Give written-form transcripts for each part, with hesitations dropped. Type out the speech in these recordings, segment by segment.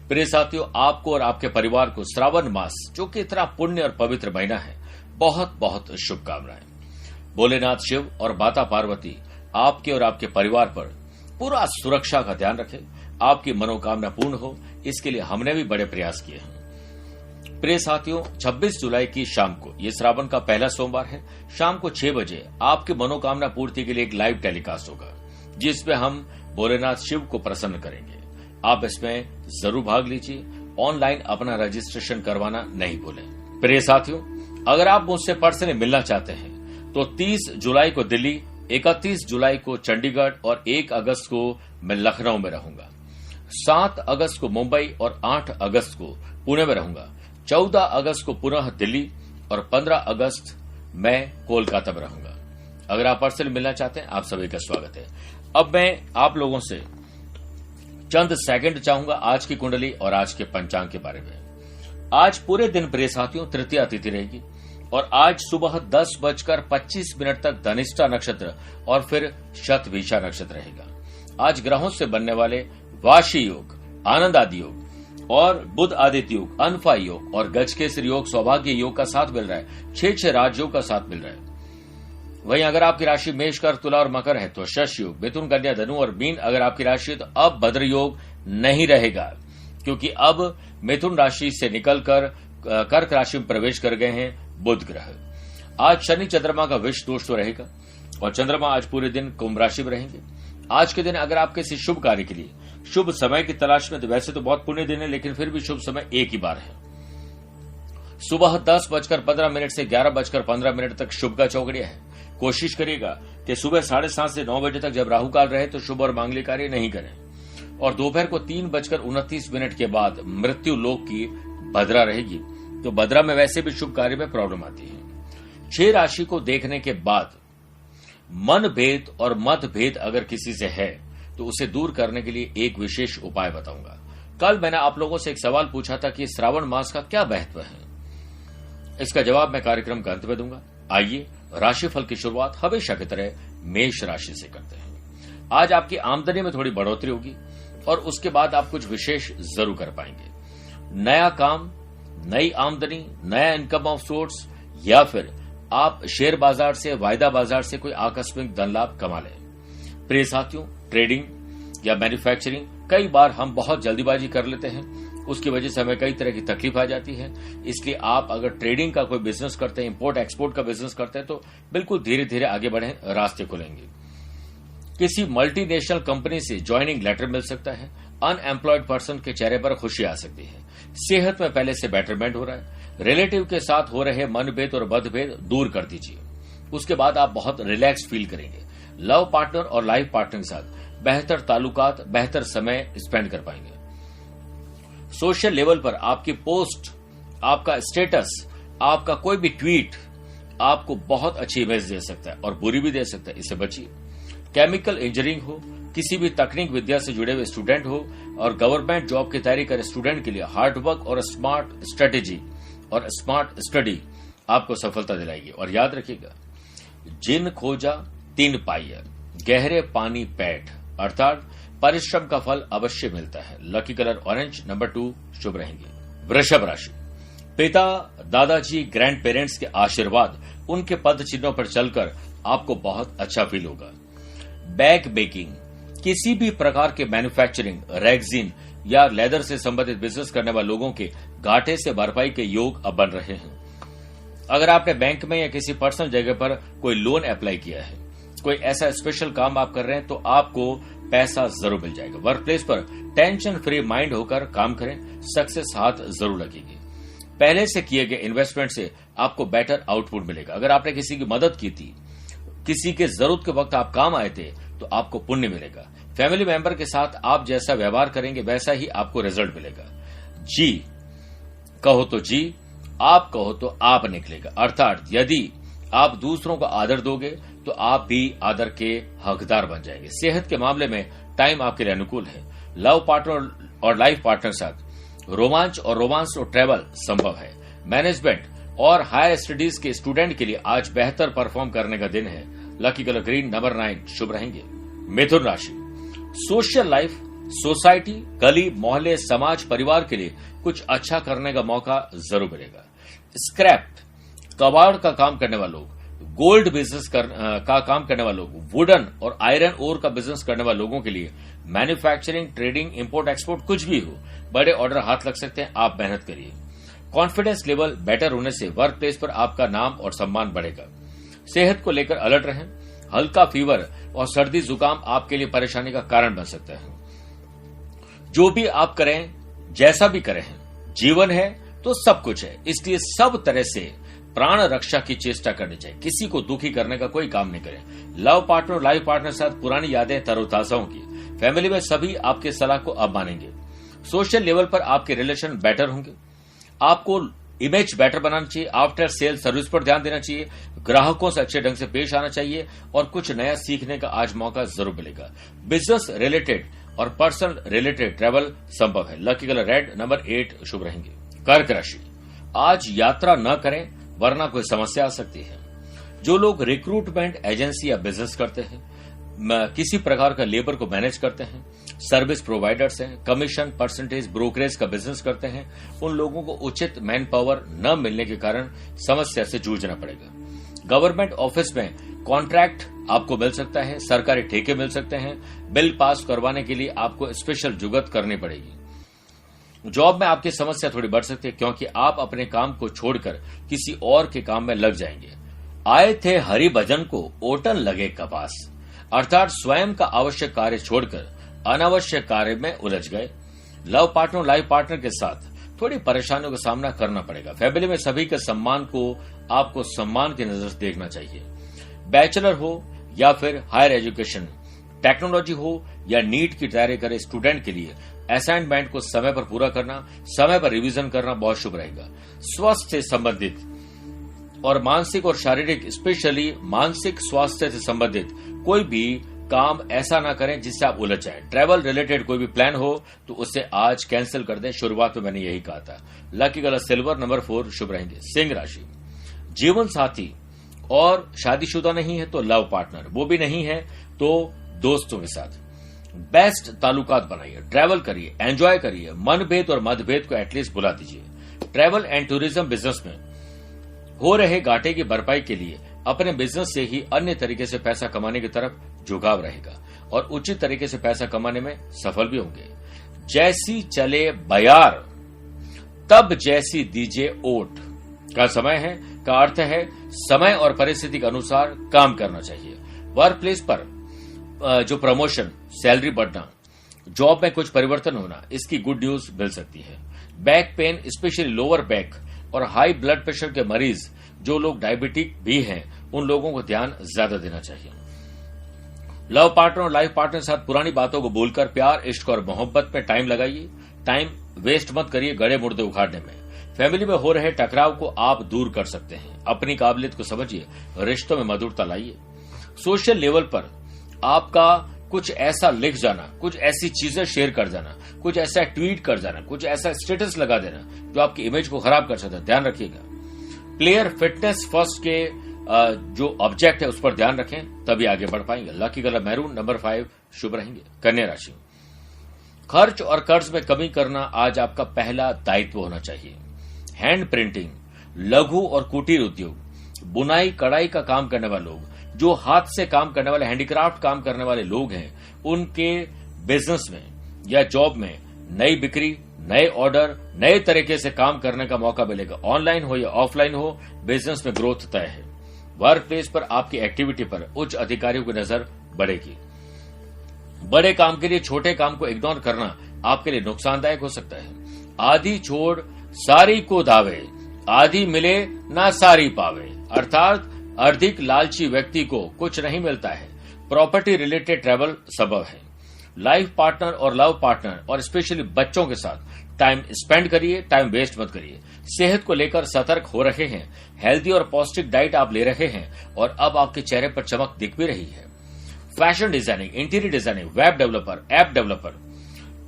प्रिय साथियों, आपको और आपके परिवार को श्रावण मास, जो कि इतना पुण्य और पवित्र महीना है, बहुत बहुत शुभकामनाएं। भोलेनाथ शिव और माता पार्वती आपके और आपके परिवार पर पूरा सुरक्षा का ध्यान रखें, आपकी मनोकामना पूर्ण हो, इसके लिए हमने भी बड़े प्रयास किए हैं। प्रिय साथियों, 26 जुलाई की शाम को, ये श्रावण का पहला सोमवार है, शाम को 6 बजे आपकी मनोकामना पूर्ति के लिए एक लाइव टेलीकास्ट होगा, जिसमें हम भोलेनाथ शिव को प्रसन्न करेंगे। आप इसमें जरूर भाग लीजिए। ऑनलाइन अपना रजिस्ट्रेशन करवाना नहीं भूलें। प्रिय साथियों, अगर आप मुझसे पर्सनली मिलना चाहते हैं तो 30 जुलाई को दिल्ली, 31 जुलाई को चंडीगढ़ और 1 अगस्त को मैं लखनऊ में रहूंगा। 7 अगस्त को मुंबई और 8 अगस्त को पुणे में रहूंगा। 14 अगस्त को पुनः दिल्ली और 15 अगस्त मैं कोलकाता में रहूंगा। अगर आप पर्सनली मिलना चाहते हैं, आप सभी का स्वागत है। अब मैं आप लोगों से चंद सेकंड चाहूंगा आज की कुंडली और आज के पंचांग के बारे में। आज पूरे दिन प्रिय साथियों तृतीया तिथि रहेगी और आज सुबह 10:25 तक धनिष्ठा नक्षत्र और फिर शतभिषा नक्षत्र रहेगा। आज ग्रहों से बनने वाले वाशी योग, आनंद आदि योग और बुध आदित्य योग, अनफा योग और गजकेसरी योग, सौभाग्य योग का साथ मिल रहा है। 6 राजयोग का साथ मिल रहा है। वहीं अगर आपकी राशि मेष, कर, तुला और मकर है तो शश योग, मिथुन, कन्या, धनु और मीन अगर आपकी राशि है तो अब भद्र योग नहीं रहेगा, क्योंकि अब मिथुन राशि से निकलकर कर्क राशि में प्रवेश कर गए हैं बुध ग्रह। आज शनि चंद्रमा का विष दोष तो रहेगा और चंद्रमा आज पूरे दिन कुंभ राशि में रहेंगे। आज के दिन अगर आप किसी शुभ कार्य के लिए शुभ समय की तलाश में, तो वैसे तो बहुत पुण्य दिन है, लेकिन फिर भी शुभ समय एक ही बार है। सुबह 10:15 से 11:15 तक शुभ का चौकड़िया है। कोशिश करिएगा कि सुबह 7:30 से 9 बजे तक जब राहु काल रहे तो शुभ और मांगलिक कार्य नहीं करें। और दोपहर को 3:29 के बाद मृत्यु लोक की भद्रा रहेगी, तो भद्रा में वैसे भी शुभ कार्य में प्रॉब्लम आती है। 6 राशि को देखने के बाद मन भेद और मत भेद अगर किसी से है तो उसे दूर करने के लिए एक विशेष उपाय बताऊंगा। कल मैंने आप लोगों से एक सवाल पूछा था कि श्रावण मास का क्या महत्व है। इसका जवाब मैं कार्यक्रम के अंत में दूंगा। आइए राशिफल की शुरुआत हमेशा की तरह मेष राशि से करते हैं। आज आपकी आमदनी में थोड़ी बढ़ोतरी होगी और उसके बाद आप कुछ विशेष जरूर कर पाएंगे। नया काम, नई आमदनी, नया इनकम ऑफ सोर्स, या फिर आप शेयर बाजार से, वायदा बाजार से कोई आकस्मिक धन लाभ कमा लें। प्रिय साथियों, ट्रेडिंग या मैन्युफैक्चरिंग कई बार हम बहुत जल्दीबाजी कर लेते हैं, उसकी वजह से हमें कई तरह की तकलीफ आ जाती है। इसलिए आप अगर ट्रेडिंग का कोई बिजनेस करते हैं, इंपोर्ट एक्सपोर्ट का बिजनेस करते हैं, तो बिल्कुल धीरे धीरे आगे बढ़ें, रास्ते खुलेंगे। किसी मल्टीनेशनल कंपनी से ज्वाइनिंग लेटर मिल सकता है। अनएम्प्लॉयड पर्सन के चेहरे पर खुशी आ सकती है। सेहत में पहले से बेटरमेंट हो रहा है। रिलेटिव के साथ हो रहे मनभेद और मतभेद दूर कर दीजिए, उसके बाद आप बहुत रिलैक्स फील करेंगे। लव पार्टनर और लाइफ पार्टनर के साथ बेहतर ताल्लुकात, बेहतर समय स्पेंड कर पाएंगे। सोशल लेवल पर आपकी पोस्ट, आपका स्टेटस, आपका कोई भी ट्वीट आपको बहुत अच्छी इमेज दे सकता है और बुरी भी दे सकता है, इससे बचिए। केमिकल इंजीनियरिंग हो, किसी भी तकनीक विद्या से जुड़े हुए स्टूडेंट हो और गवर्नमेंट जॉब की तैयारी करे स्टूडेंट के लिए हार्डवर्क और स्मार्ट स्ट्रेटेजी और स्मार्ट स्टडी आपको सफलता दिलाएगी। और याद रखिएगा, जिन खोजा तीन पाइया, गहरे पानी पैठ, अर्थात परिश्रम का फल अवश्य मिलता है। लकी कलर ऑरेंज, नंबर 2 शुभ रहेंगे। वृषभ राशि, पिता, दादाजी, ग्रैंड पेरेंट्स के आशीर्वाद, उनके पद चिन्हों पर चलकर आपको बहुत अच्छा फील होगा। बैग बेकिंग, किसी भी प्रकार के मैन्युफैक्चरिंग, रेक्सिन या लेदर से संबंधित बिजनेस करने वाले लोगों के घाटे से भरपाई के योग अब बन रहे हैं। अगर आपने बैंक में या किसी पर्सनल जगह पर कोई लोन अप्लाई किया है, कोई ऐसा स्पेशल काम आप कर रहे हैं, तो आपको पैसा जरूर मिल जाएगा। वर्क प्लेस पर टेंशन फ्री माइंड होकर काम करें, सक्सेस हाथ जरूर लगेगी। पहले से किए गए इन्वेस्टमेंट से आपको बेटर आउटपुट मिलेगा। अगर आपने किसी की मदद की थी, किसी के जरूरत के वक्त आप काम आए थे, तो आपको पुण्य मिलेगा। फैमिली मेंबर के साथ आप जैसा व्यवहार करेंगे वैसा ही आपको रिजल्ट मिलेगा। जी कहो तो जी, आप कहो तो आप निकलेगा। अर्थात यदि आप दूसरों को आदर दोगे तो आप भी आदर के हकदार बन जाएंगे। सेहत के मामले में टाइम आपके लिए अनुकूल है। लव पार्टनर और लाइफ पार्टनर के साथ रोमांच और ट्रैवल संभव है। मैनेजमेंट और हायर स्टडीज के स्टूडेंट के लिए आज बेहतर परफॉर्म करने का दिन है। लकी कलर ग्रीन, नंबर 9 शुभ रहेंगे। मिथुन राशि, सोशल लाइफ सोसाइटी, गली, मोहल्ले, समाज, परिवार के लिए कुछ अच्छा करने का मौका जरूर मिलेगा। स्क्रैप, कबाड़ का काम करने वाले लोग, गोल्ड बिजनेस का काम करने वाले लोग, वुडन और आयरन ओर का बिजनेस करने वाले लोगों के लिए मैन्युफैक्चरिंग, ट्रेडिंग, इंपोर्ट एक्सपोर्ट कुछ भी हो, बड़े ऑर्डर हाथ लग सकते हैं। आप मेहनत करिए। कॉन्फिडेंस लेवल बेटर होने से वर्क प्लेस पर आपका नाम और सम्मान बढ़ेगा। सेहत को लेकर अलर्ट रहें। हल्का फीवर और सर्दी जुकाम आपके लिए परेशानी का कारण बन सकता है। जो भी आप करें, जैसा भी करें, जीवन है तो सब कुछ है, इसलिए सब तरह से प्राण रक्षा की चेष्टा करनी चाहिए। किसी को दुखी करने का कोई काम नहीं करें। लव पार्टनर, लाइफ पार्टनर के साथ पुरानी यादें तरोताजा होंगी। फैमिली में सभी आपके सलाह को अब मानेंगे। सोशल लेवल पर आपके रिलेशन बेटर होंगे। आपको इमेज बेटर बनाना चाहिए। आफ्टर सेल सर्विस पर ध्यान देना चाहिए। ग्राहकों से अच्छे ढंग से पेश आना चाहिए और कुछ नया सीखने का आज मौका जरूर मिलेगा। बिजनेस रिलेटेड और पर्सनल रिलेटेड ट्रैवल संभव है। लकी कलर रेड, नंबर 8 शुभ रहेंगे। कर्क राशि, आज यात्रा न करें वरना कोई समस्या आ सकती है। जो लोग रिक्रूटमेंट एजेंसी या बिजनेस करते हैं, किसी प्रकार का लेबर को मैनेज करते हैं, सर्विस प्रोवाइडर्स हैं, कमीशन, परसेंटेज, ब्रोकरेज का बिजनेस करते हैं, उन लोगों को उचित मैन पावर न मिलने के कारण समस्या से जूझना पड़ेगा। गवर्नमेंट ऑफिस में कॉन्ट्रैक्ट आपको मिल सकता है, सरकारी ठेके मिल सकते हैं। बिल पास करवाने के लिए आपको स्पेशल जुगत करनी पड़ेगी। जॉब में आपकी समस्या थोड़ी बढ़ सकती है क्योंकि आप अपने काम को छोड़कर किसी और के काम में लग जाएंगे। आए थे हरि भजन को, ओटन लगे कपास, अर्थात स्वयं का आवश्यक कार्य छोड़कर अनावश्यक कार्य में उलझ गए। लव पार्टनर, लाइफ पार्टनर के साथ थोड़ी परेशानियों का सामना करना पड़ेगा। फैमिली में सभी के सम्मान को आपको सम्मान की नजर से देखना चाहिए। बैचलर हो या फिर हायर एजुकेशन, टेक्नोलॉजी हो या नीट की तैयारी करे स्टूडेंट के लिए असाइनमेंट को समय पर पूरा करना, समय पर रिवीजन करना बहुत शुभ रहेगा। स्वास्थ्य से संबंधित और मानसिक और शारीरिक, स्पेशली मानसिक स्वास्थ्य से संबंधित कोई भी काम ऐसा ना करें जिससे आप उलझ जाएं। ट्रैवल रिलेटेड कोई भी प्लान हो तो उसे आज कैंसिल कर दें। शुरुआत में मैंने यही कहा था। लकी कलर सिल्वर, नंबर 4 शुभ रहेंगे। सिंह राशि, जीवन साथी और शादीशुदा नहीं है तो लव पार्टनर, वो भी नहीं है तो दोस्तों के साथ बेस्ट ताल्लुकात बनाइए। ट्रैवल करिए, एंजॉय करिए। मनभेद और मतभेद को एटलीस्ट बुला दीजिए। ट्रैवल एंड टूरिज्म बिजनेस में हो रहे घाटे की भरपाई के लिए अपने बिजनेस से ही अन्य तरीके से पैसा कमाने की तरफ झुकाव रहेगा और उचित तरीके से पैसा कमाने में सफल भी होंगे। जैसी चले बयार तब जैसी दीजिए ओट का समय है, का अर्थ है समय और परिस्थिति के अनुसार काम करना चाहिए। वर्क प्लेस पर जो प्रमोशन, सैलरी बढ़ना, जॉब में कुछ परिवर्तन होना, इसकी गुड न्यूज मिल सकती है। Back pain, specially lower back और हाई ब्लड प्रेशर के मरीज, जो लोग डायबिटिक भी हैं, उन लोगों को ध्यान ज्यादा देना चाहिए। लव पार्टनर और लाइफ पार्टनर के साथ पुरानी बातों को भूलकर प्यार, इश्क और मोहब्बत में टाइम लगाइए। टाइम वेस्ट मत करिए गड़े मुर्दे उखाड़ने में। फैमिली में हो रहे टकराव को आप दूर कर सकते हैं। अपनी काबिलियत को समझिए, रिश्तों में मधुरता लाइए। सोशल लेवल पर आपका कुछ ऐसा लिख जाना, कुछ ऐसी चीजें शेयर कर जाना, कुछ ऐसा ट्वीट कर जाना, कुछ ऐसा स्टेटस लगा देना जो आपकी इमेज को खराब कर सकता है, ध्यान रखिएगा। प्लेयर फिटनेस फर्स्ट के जो ऑब्जेक्ट है उस पर ध्यान रखें, तभी आगे बढ़ पाएंगे। लकी कलर मैरून, नंबर 5 शुभ रहेंगे। कन्या राशि, खर्च और कर्ज में कमी करना आज आपका पहला दायित्व होना चाहिए। हैंड प्रिंटिंग, लघु और कुटीर उद्योग, बुनाई, कढ़ाई का काम करने वाले लोग, जो हाथ से काम करने वाले, हैंडीक्राफ्ट काम करने वाले लोग हैं, उनके बिजनेस में या जॉब में नई बिक्री, नए ऑर्डर, नए तरीके से काम करने का मौका मिलेगा। ऑनलाइन हो या ऑफलाइन हो, बिजनेस में ग्रोथ तय है। वर्क प्लेस पर आपकी एक्टिविटी पर उच्च अधिकारियों की नजर बढ़ेगी। बड़े काम के लिए छोटे काम को इग्नोर करना आपके लिए नुकसानदायक हो सकता है। आधी छोड़ सारी को दावे, आधी मिले ना सारी पावे, अर्थात अधिक लालची व्यक्ति को कुछ नहीं मिलता है। प्रॉपर्टी रिलेटेड ट्रैवल संभव है। लाइफ पार्टनर और लव पार्टनर और स्पेशली बच्चों के साथ टाइम स्पेंड करिए, टाइम वेस्ट मत करिए। सेहत को लेकर सतर्क हो रहे हैं। हेल्दी और पौष्टिक डाइट आप ले रहे हैं और अब आपके चेहरे पर चमक दिख भी रही है। Fashion designing, interior designing, web developer, app developer,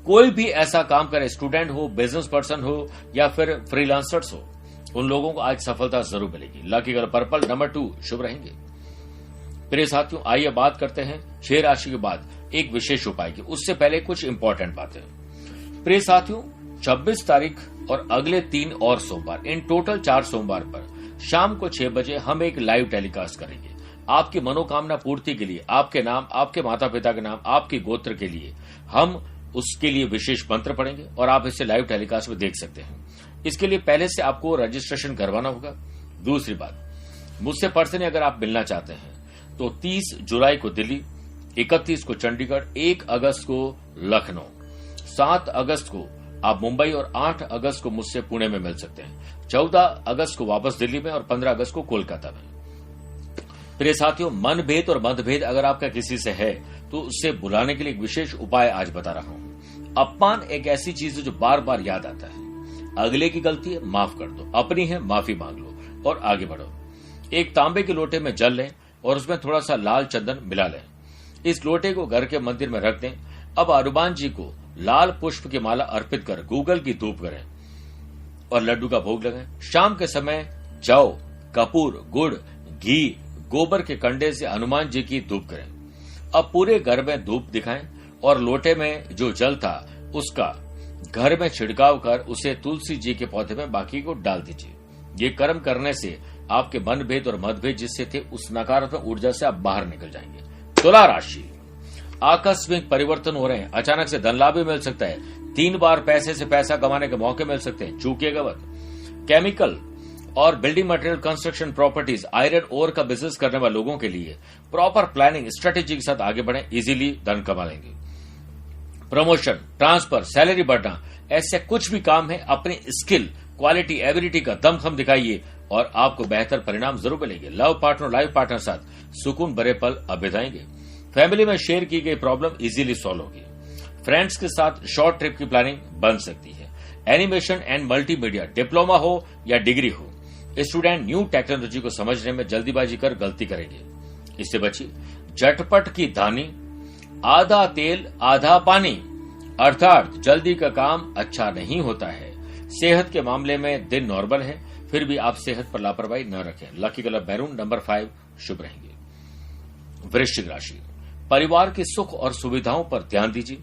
कोई भी ऐसा काम करे, स्टूडेंट हो, बिजनेस पर्सन हो या फिर फ्रीलांसर्स हो, उन लोगों को आज सफलता जरूर मिलेगी। लकी कलर पर्पल, नंबर 2 शुभ रहेंगे। प्रिय साथियों, आइए बात करते हैं 6 राशि के बाद एक विशेष उपाय की, उससे पहले कुछ इंपॉर्टेंट बातें। प्रिय साथियों, 26 तारीख और अगले 3 और सोमवार, इन टोटल 4 सोमवार पर शाम को 6 बजे हम एक लाइव टेलीकास्ट करेंगे। आपकी मनोकामना पूर्ति के लिए, आपके नाम, आपके माता पिता के नाम, आपके गोत्र के लिए हम उसके लिए विशेष मंत्र पढ़ेंगे और आप इसे लाइव टेलीकास्ट में देख सकते हैं। इसके लिए पहले से आपको रजिस्ट्रेशन करवाना होगा। दूसरी बात, मुझसे पर्सनली अगर आप मिलना चाहते हैं तो 30 जुलाई को दिल्ली, 31 को चंडीगढ़, 1 अगस्त को लखनऊ, 7 अगस्त को आप मुंबई और 8 अगस्त को मुझसे पुणे में मिल सकते हैं। 14 अगस्त को वापस दिल्ली में और 15 अगस्त को कोलकाता में। प्रिय साथियों, मनभेद और मतभेद अगर आपका किसी से है तो उससे बुलाने के लिए एक विशेष उपाय आज बता रहा हूं। अपमान एक ऐसी चीज है जो बार बार याद आता है। अगले की गलती है, माफ कर दो, अपनी है, माफी मांग लो और आगे बढ़ो। एक तांबे के लोटे में जल लें और उसमें थोड़ा सा लाल चंदन मिला लें। इस लोटे को घर के मंदिर में रख दें। अब हनुमान जी को लाल पुष्प की माला अर्पित कर गूगल की धूप करें और लड्डू का भोग लगाएं। शाम के समय जौ, कपूर, गुड़, घी, गोबर के कंडे से हनुमान जी की धूप करें। अब पूरे घर में धूप दिखाएं और लोटे में जो जल था उसका घर में छिड़काव कर उसे तुलसी जी के पौधे में बाकी को डाल दीजिए। ये कर्म करने से आपके मनभेद और मतभेद जिससे थे उस नकारात्मक ऊर्जा से आप बाहर निकल जाएंगे। तुला राशि, आकस्मिक परिवर्तन हो रहे हैं, अचानक से धन लाभ भी मिल सकता है। 3 बार पैसे से पैसा कमाने के मौके मिल सकते हैं, चूकिएगा मत। केमिकल और building material, construction, properties, iron ore का बिजनेस करने वाले लोगों के लिए प्रॉपर प्लानिंग, स्ट्रेटेजी के साथ आगे बढ़े, इजीली धन कमा लेंगे। प्रमोशन, ट्रांसफर, सैलरी बढ़ना, ऐसे कुछ भी काम है, अपनी स्किल, क्वालिटी, एबिलिटी का दमखम दिखाइए और आपको बेहतर परिणाम जरूर मिलेंगे। लव पार्टनर, लाइफ पार्टनर साथ सुकून भरे पल अब बिताएंगे। फैमिली में शेयर की गई प्रॉब्लम इजीली सॉल्व होगी। फ्रेंड्स के साथ शॉर्ट ट्रिप की प्लानिंग बन सकती है। एनिमेशन एंड मल्टीमीडिया, डिप्लोमा हो या डिग्री हो, स्टूडेंट न्यू टेक्नोलॉजी को समझने में जल्दीबाजी कर गलती करेंगे, इससे बचिए। झटपट की धानी, आधा तेल आधा पानी, अर्थात जल्दी का काम अच्छा नहीं होता है। सेहत के मामले में दिन नॉर्मल है, फिर भी आप सेहत पर लापरवाही न रखें। लकी कलर मैरून, नंबर 5 शुभ रहेंगे। वृश्चिक राशि, परिवार के सुख और सुविधाओं पर ध्यान दीजिए।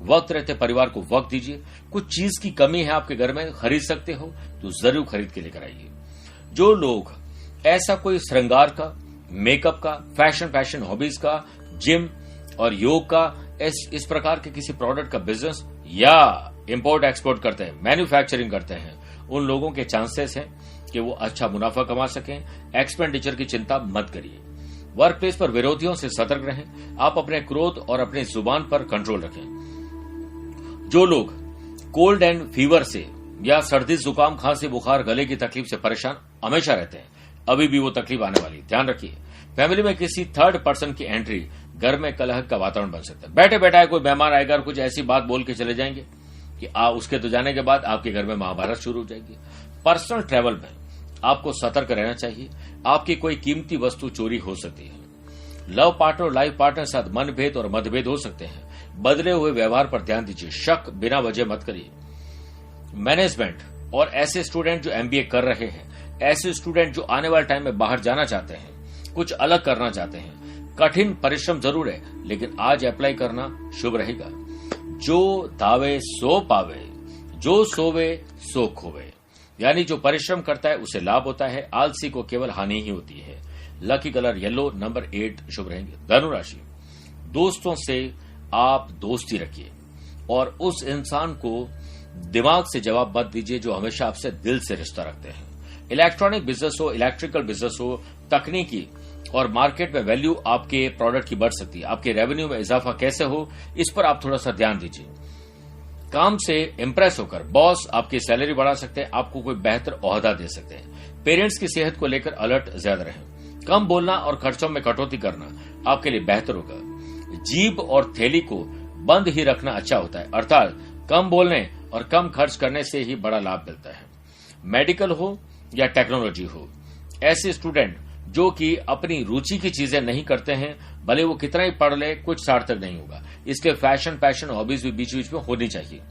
वक्त रहते परिवार को वक्त दीजिए। कुछ चीज की कमी है आपके घर में, खरीद सकते हो तो जरूर खरीद के लेकर आइए। जो लोग ऐसा कोई श्रृंगार का, मेकअप का, फैशन हॉबीज का, जिम और योग का, इस प्रकार के किसी प्रोडक्ट का बिजनेस या इंपोर्ट एक्सपोर्ट करते हैं, मैन्युफैक्चरिंग करते हैं, उन लोगों के चांसेस हैं कि वो अच्छा मुनाफा कमा सकें। एक्सपेंडिचर की चिंता मत करिए। वर्क प्लेस पर विरोधियों से सतर्क रहें। आप अपने क्रोध और अपनी जुबान पर कंट्रोल रखें। जो लोग कोल्ड एंड फीवर से या सर्दी, जुकाम, खांसी, बुखार, गले की तकलीफ से परेशान हमेशा रहते हैं, अभी भी वो तकलीफ आने वाली है, ध्यान रखिए। फैमिली में किसी थर्ड पर्सन की एंट्री घर में कलह का वातावरण बन सकता है। बैठे बैठा कोई मेहमान आएगा और कुछ ऐसी बात बोल के चले जाएंगे कि उसके तो जाने के बाद आपके घर में महाभारत शुरू हो जाएगी। पर्सनल ट्रैवल में आपको सतर्क रहना चाहिए। आपकी कोई कीमती वस्तु चोरी हो सकती है। लव पार्टनर, लाइफ पार्टनर साथ मनभेद और मतभेद हो सकते हैं। बदले हुए व्यवहार पर ध्यान दीजिए। शक बिना वजह मत करिए। मैनेजमेंट और ऐसे स्टूडेंट जो एमबीए कर रहे हैं, ऐसे स्टूडेंट जो आने वाले टाइम में बाहर जाना चाहते हैं, कुछ अलग करना चाहते हैं, कठिन परिश्रम जरूर है, लेकिन आज अप्लाई करना शुभ रहेगा। जो दावे सो पावे, जो सोवे सो खोवे, यानी जो परिश्रम करता है उसे लाभ होता है, आलसी को केवल हानि ही होती है। लकी कलर येलो, नंबर 8 शुभ रहेंगे। धनु राशि, दोस्तों से आप दोस्ती रखिए और उस इंसान को दिमाग से जवाब मत दीजिए जो हमेशा आपसे दिल से रिश्ता रखते हैं। इलेक्ट्रॉनिक बिजनेस हो, इलेक्ट्रिकल बिजनेस हो, तकनीकी और मार्केट में वैल्यू आपके प्रोडक्ट की बढ़ सकती है। आपके रेवेन्यू में इजाफा कैसे हो, इस पर आप थोड़ा सा ध्यान दीजिए। काम से इंप्रेस होकर बॉस आपकी सैलरी बढ़ा सकते हैं, आपको कोई बेहतर ओहदा दे सकते हैं। पेरेंट्स की सेहत को लेकर अलर्ट ज्यादा रहें। कम बोलना और खर्चों में कटौती करना आपके लिए बेहतर होगा। जीभ और थैली को बंद ही रखना अच्छा होता है, अर्थात कम बोलने और कम खर्च करने से ही बड़ा लाभ मिलता है। मेडिकल हो या टेक्नोलॉजी हो, ऐसे स्टूडेंट जो कि अपनी रुचि की चीजें नहीं करते हैं, भले वो कितना ही पढ़ ले, कुछ सार्थक नहीं होगा। इसलिए फैशन, पैशन, हॉबीज भी बीच बीच में होनी चाहिए।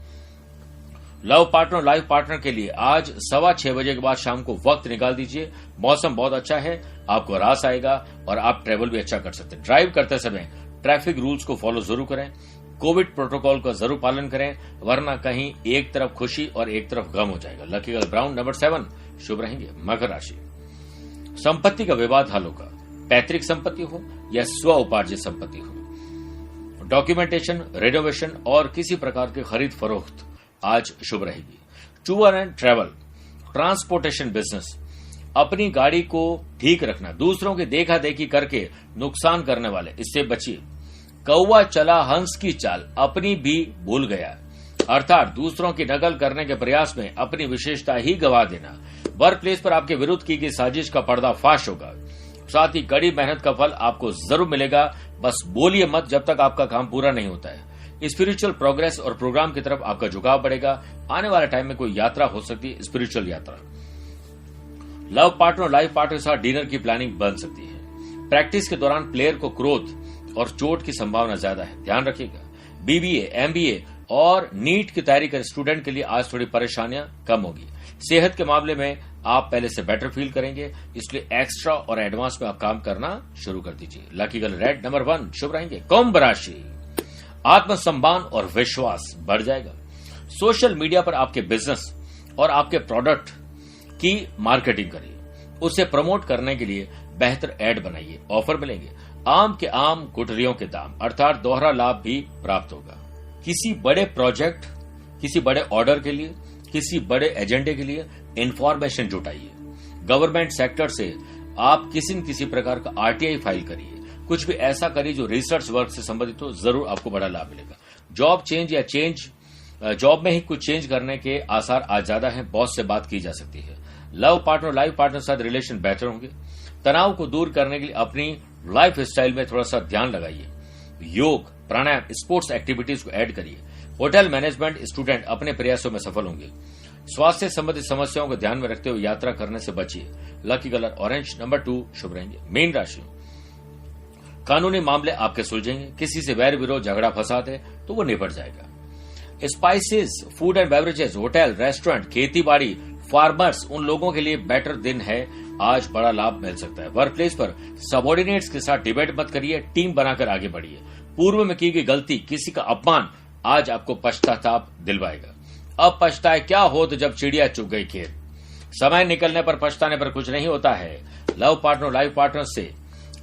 लव पार्टनर, लाइफ पार्टनर के लिए आज 6:15 बजे के बाद शाम को वक्त निकाल दीजिए। मौसम बहुत अच्छा है, आपको रास आएगा और आप ट्रेवल भी अच्छा कर सकते हैं। ड्राइव करते समय ट्रैफिक रूल्स को फॉलो जरूर करें, कोविड प्रोटोकॉल का जरूर पालन करें, वरना कहीं एक तरफ खुशी और एक तरफ गम हो जाएगा। लकी कलर ब्राउन, नंबर 7 शुभ रहेंगे। मकर राशि, संपत्ति का विवाद हल होगा, पैतृक संपत्ति हो या स्व उपार्जित संपत्ति हो। डॉक्यूमेंटेशन, रेनोवेशन और किसी प्रकार के खरीद फरोख्त आज शुभ रहेगी। Tour and travel, transportation business, अपनी गाड़ी को ठीक रखना, दूसरों की देखा देखी करके नुकसान करने वाले, इससे बचिए। कौवा चला हंस की चाल, अपनी भी भूल गया, अर्थात दूसरों की नकल करने के प्रयास में अपनी विशेषता ही गवा देना। वर्क प्लेस पर आपके विरुद्ध की गई साजिश का पर्दाफाश होगा, साथ ही कड़ी मेहनत का फल आपको जरूर मिलेगा। बस बोलिए मत जब तक आपका काम पूरा नहीं होता है। स्पिरिचुअल प्रोग्रेस और प्रोग्राम की तरफ आपका झुकाव बढ़ेगा। आने वाले टाइम में कोई यात्रा हो सकती है, स्पिरिचुअल यात्रा। लव पार्टनर, लाइफ पार्टनर के साथ डिनर की प्लानिंग बन सकती है। प्रैक्टिस के दौरान प्लेयर को क्रोध और चोट की संभावना ज्यादा है, ध्यान रखिएगा। बीबीए, एमबीए और नीट की तैयारी कर स्टूडेंट के लिए आज थोड़ी परेशानियां कम होगी। सेहत के मामले में आप पहले से बेटर फील करेंगे, इसलिए एक्स्ट्रा और एडवांस में आप काम करना शुरू कर दीजिए। लकी कलर रेड, नंबर 1 शुभ रहेंगे। कुंभ राशि, आत्मसम्मान और विश्वास बढ़ जाएगा। सोशल मीडिया पर आपके बिजनेस और आपके प्रोडक्ट की मार्केटिंग करिए, उसे प्रमोट करने के लिए बेहतर एड बनाइए, ऑफर मिलेंगे। आम के आम गुठलियों के दाम, अर्थात दोहरा लाभ भी प्राप्त होगा। किसी बड़े प्रोजेक्ट, किसी बड़े ऑर्डर के लिए, किसी बड़े एजेंडे के लिए इंफॉर्मेशन जुटाइए। गवर्नमेंट सेक्टर से आप किसी न किसी प्रकार का आरटीआई फाइल करिए, कुछ भी ऐसा करिए जो रिसर्च वर्क से संबंधित हो, जरूर आपको बड़ा लाभ मिलेगा। जॉब चेंज या जॉब में ही कुछ चेंज करने के आसार आज ज्यादा हैं, बॉस से बात की जा सकती है। लव पार्टनर, लाइफ पार्टनर के साथ रिलेशन बेहतर होंगे। तनाव को दूर करने के लिए अपनी लाइफ स्टाइल में थोड़ा सा ध्यान लगाइए। योग, प्राणायाम, स्पोर्ट्स एक्टिविटीज को ऐड करिए। होटल मैनेजमेंट स्टूडेंट अपने प्रयासों में सफल होंगे। स्वास्थ्य संबंधित समस्याओं को ध्यान में रखते हुए यात्रा करने से बचिए। लकी कलर ऑरेंज, नंबर 2 शुभ रहेंगे। मीन राशि, कानूनी मामले आपके सुलझेंगे। किसी से वैर विरोध, झगड़ा फसाद है तो वो निपट जाएगा। Spices, food and beverages, hotel, restaurant, खेती बाड़ी, फार्मर्स, उन लोगों के लिए बेटर दिन है, आज बड़ा लाभ मिल सकता है। वर्क प्लेस पर सबॉर्डिनेट्स के साथ डिबेट मत करिए, टीम बनाकर आगे बढ़िए। पूर्व में की गई गलती, किसी का अपमान आज आपको पश्चाताप दिलवाएगा। अब पछताए क्या हो तो जब चिड़िया चुग गई खेत। समय निकलने पर पछताने पर कुछ नहीं होता है। लव पार्टनर, लाइफ पार्टनर से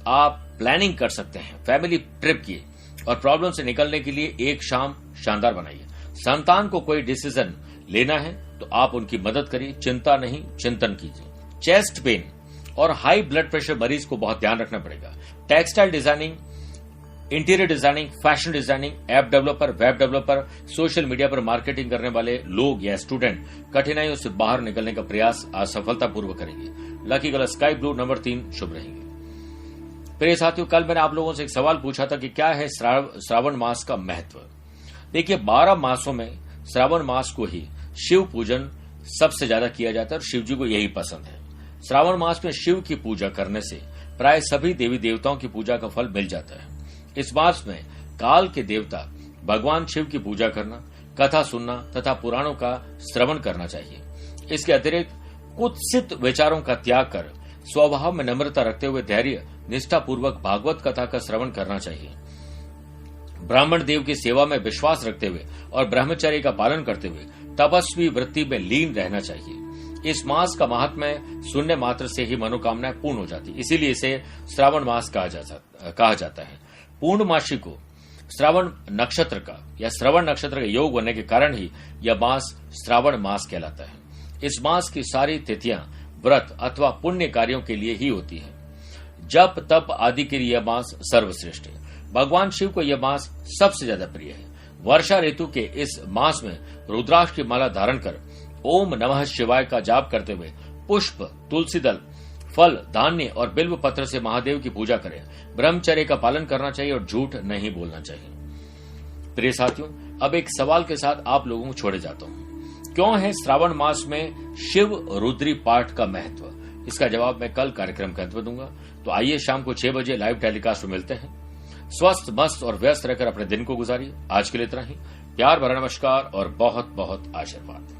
आप प्लानिंग कर सकते हैं, फैमिली ट्रिप की, और प्रॉब्लम से निकलने के लिए एक शाम शानदार बनाइए। संतान को कोई डिसीजन लेना है तो आप उनकी मदद करिए, चिंता नहीं चिंतन कीजिए। चेस्ट पेन और हाई ब्लड प्रेशर मरीज को बहुत ध्यान रखना पड़ेगा। Textile designing, interior designing, fashion designing, app developer, web developer, social media पर मार्केटिंग करने वाले लोग या स्टूडेंट कठिनाइयों से बाहर निकलने का प्रयास आज सफलतापूर्वक करेंगे। Lucky colour sky blue, number 3 शुभ रहेंगे। प्रिय साथियों, कल मैंने आप लोगों से एक सवाल पूछा था कि क्या है श्रावण मास का महत्व। देखिए, 12 मासों में श्रावण मास को ही शिव पूजन सबसे ज्यादा किया जाता है और शिव जी को यही पसंद है। श्रावण मास में शिव की पूजा करने से प्राय सभी देवी देवताओं की पूजा का फल मिल जाता है। इस मास में काल के देवता भगवान शिव की पूजा करना, कथा सुनना तथा पुराणों का श्रवण करना चाहिए। इसके अतिरिक्त कुत्सित विचारों का त्याग कर स्वभाव में नम्रता रखते हुए धैर्य निष्ठापूर्वक भागवत कथा का श्रवण करना चाहिए। ब्राह्मण देव की सेवा में विश्वास रखते हुए और ब्रह्मचर्य का पालन करते हुए तपस्वी वृत्ति में लीन रहना चाहिए। इस मास का महात्म्य सुनने मात्र से ही मनोकामनाएं पूर्ण हो जाती, इसीलिए इसे श्रावण मास कहा जाता है। पूर्णमासी को श्रावण नक्षत्र का या श्रवण नक्षत्र का योग बनने के कारण ही यह मास श्रावण मास कहलाता है। इस मास की सारी तिथियां व्रत अथवा पुण्य कार्यों के लिए ही होती है। जप तप आदि के लिए यह मास सर्वश्रेष्ठ है। भगवान शिव को यह मास सबसे ज्यादा प्रिय है। वर्षा ऋतु के इस मास में रुद्राक्ष की माला धारण कर ओम नमः शिवाय का जाप करते हुए पुष्प, तुलसी दल, फल, धान्य और बिल्व पत्र से महादेव की पूजा करें। ब्रह्मचर्य का पालन करना चाहिए और झूठ नहीं बोलना चाहिए। प्रिय साथियों, अब एक सवाल के साथ आप लोगों को छोड़े जाता हूं। क्यों है श्रावण मास में शिव रुद्री पाठ का महत्व? इसका जवाब मैं कल कार्यक्रम के अंत में दूंगा। तो आइए शाम को 6 बजे लाइव टेलीकास्ट में मिलते हैं। स्वस्थ, मस्त और व्यस्त रहकर अपने दिन को गुजारिए। आज के लिए इतना ही। प्यार भरा नमस्कार और बहुत बहुत आशीर्वाद।